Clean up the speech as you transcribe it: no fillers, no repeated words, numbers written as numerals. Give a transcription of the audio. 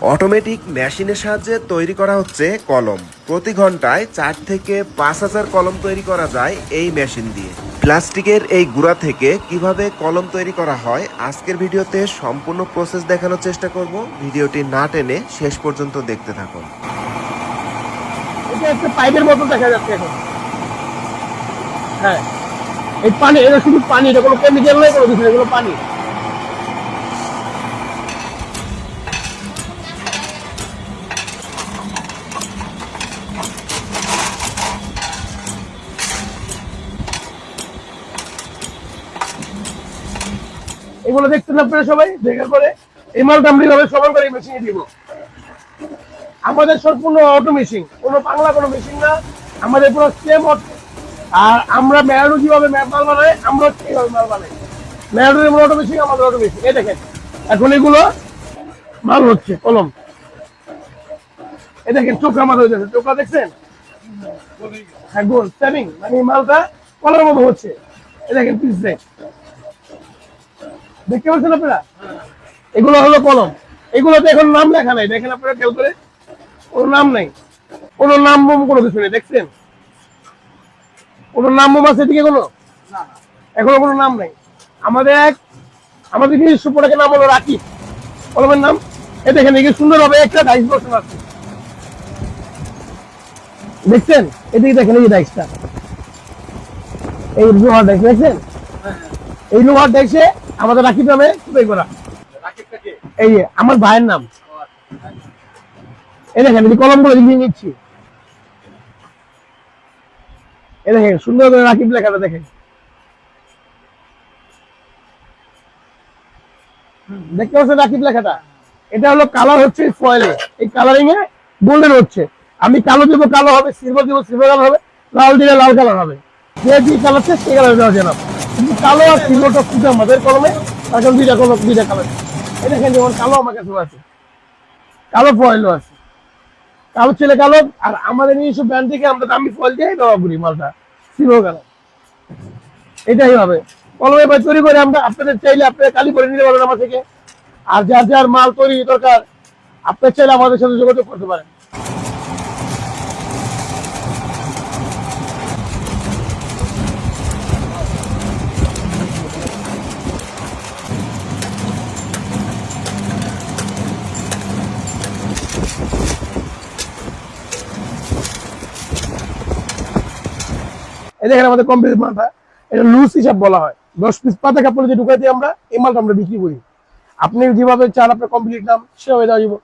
Automatic মেশিনের সাহায্যে তৈরি করা হচ্ছে কলম। প্রতি ঘন্টায় 4 থেকে 5,000 কলম তৈরি করা যায় এই মেশিন দিয়ে। প্লাস্টিকের এই গুঁড়া থেকে কিভাবে কলম তৈরি করা হয় আজকের ভিডিওতে সম্পূর্ণ প্রসেস দেখানোর চেষ্টা করব। ভিডিওটি না টেনে শেষ পর্যন্ত দেখতে থাকুন। এটা একটা পাইপের মতো দেখা যাচ্ছে এখন। হ্যাঁ, এই পানি, এটা শুধু পানি, এটা কোনো কেমিক্যাল নয়, কোনো কিছু না, এগুলো পানি। এগুলো দেখছেন আপনারা সবাই, দেখা করে এই মালটা আমরা এইভাবে সমান করে মেশিনে দিব। আমাদের সম্পূর্ণ অটো মেশিন, কোনো বাংলা কোনো মেশিন না, আমাদের পুরো সেম অটো। আর আমরা মেয়ারু যেভাবে মাল বানাই, আমরা সেইভাবে মাল বানাই। মেয়ারু যেমন অটো মেশিন, আমাদের অটো মেশিন। এই দেখেন এখন এগুলো মাল হচ্ছে কলম। এই দেখেন চোখা মাল হয়ে যাচ্ছে, চোখা দেখছেন? হ্যাঁ, গোল সেভিং, মানে এই মালটা কলার মতো হচ্ছে। এই দেখেন পিস দেখতে পাচ্ছেন আপনারা? এগুলো হলো কলম। এগুলোতে এখন নাম লেখা নাই, দেখেন আপনারা খেয়াল করে, কোনো নাম নাই, কোনো নাম কোনো কিছু নেই। দেখছেন কোনো নাম আছে এদিকে? কোনো এখনো কোনো নাম নাই। আমাদের নিজস্ব প্রোডাক্টের নাম হলো রাকিব, কলমের নাম। এ দেখেন এগুলো সুন্দর হবে, একটা ডাইস বসানো আছে। দেখছেন এদিকে? দেখেন এই যে ডাইসটা, এই লোহার ডাইস দেখছেন? এই লোহার ডাইসে আমাদের রাকিব নামে তৈরি করা। এই যে আমার ভাইয়ের নাম। এই দেখেন এই কলম গুলো দিয়ে নিচ্ছি। এই দেখেন সুন্দর করে রাকিব লেখাটা দেখেন। দেখতে পাচ্ছেন রাকিব লেখাটা? এটা হলো কালার হচ্ছে ফয়েলে, এই কালারিং এ গোল্ডেন হচ্ছে। আমি কালো দিব, কালো হবে; সিলভার দিব, সিলভার কালার হবে; লাল দিলে লাল কালার হবে। যে কালার চাই সেই কালার দেওয়া যায় না। কিন্তু কালো আর সিলভারটা ফুটে আমাদের কলমে, এখন দুইটা কলম, দুইটা কালার। এই দেখেন যেমন কালো আমার কাছে আছে, কালো ফয়েলও আছে। কালো ছেলে কালো, আর আমাদের নিজস্ব ব্র্যান্ড থেকে আমরা দামি ফয়েল দিয়ে ব্যবহার করি মালটা, সিলভার কালার। এটাই হবে কলমে ভাই তৈরি করে আমরা আপনাদের চাইলে আপনারা কালি করে নিতে পারবেন আমার থেকে। আর যার যার মাল তৈরি দরকার, আপনার চাইলে আমাদের সাথে যোগাযোগ করতে পারেন। এই দেখেন আমাদের কমপ্লিট মালটা, এটা লুজ হিসাব বলা হয়। 10 পিস পাতা কাপড়ে যে ঢুকাই দিই আমরা, এই মালটা আমরা বিক্রি করি। আপনি যেভাবে চান আপনার কমপ্লিট নাম সেভাবে দেওয়া যাবে।